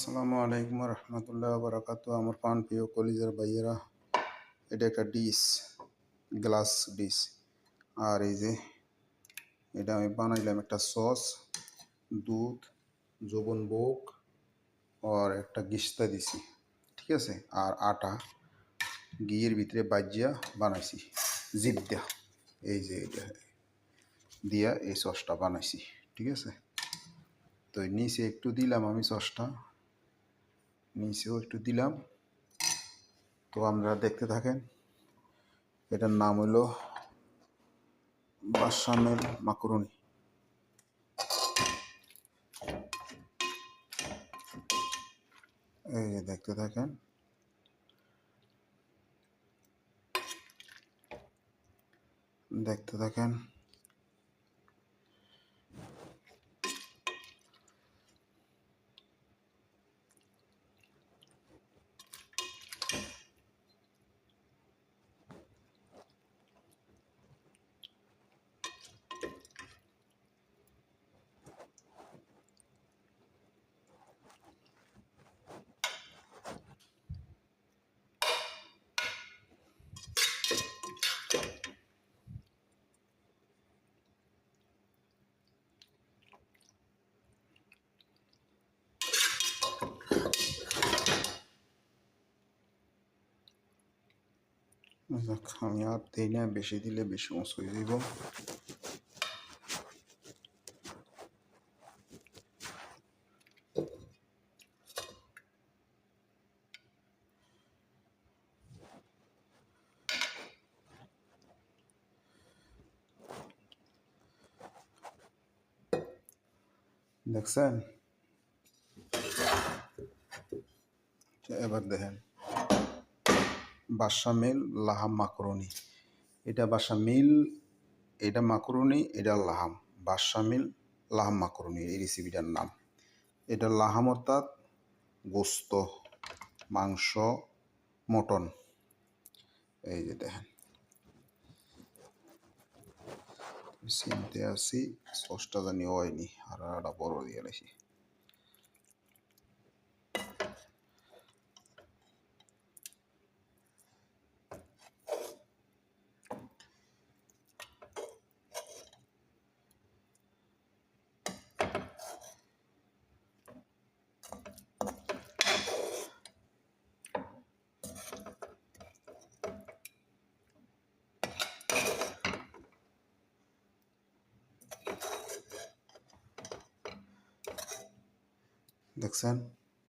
আসসালামু আলাইকুম রহমতুল্লাহ বরকাত। আমার পান প্রিয় কলিজার ভাইয়েরা, এটা একটা ডিশ, গ্লাস ডিশ। আর এই যে এটা আমি বানাইলাম একটা সস, দুধ, জবন বোক আর একটা গিস্তা দিছি, ঠিক আছে। আর আটা ঘিয়ের ভিতরে বাজিয়া বানাইছি জিপ দিয়া, এই যে এটা দিয়া এই সসটা বানাইছি, ঠিক আছে। তো নিচে একটু দিলাম আমি সসটা, নিচেও একটু দিলাম। তো আমরা দেখতে থাকেন। এটার নাম হলো বাশামেল মাকরুনি। এই যে দেখতে থাকেন। দেখতে থাকেন। আমি আর দিই না, বেশি দিলে বেশি মস হয়ে যাব। দেখছেন? এবার দেখেন, বাশামেল লাহাম মাকরুনি। এটা বাশামেল, এটা মাকরুনি, এটা লাহাম। বাশামেল লাহাম মাকরুনি এই রেসিপিটার নাম। এটা লাহাম অর্থাৎ গোস্ত, মাংস, মটন। এই যে দেখেন, চিনতে আসি সসটা জানি হয়নি, আর একটা বড় দিয়ে রাখি। দেখছেন?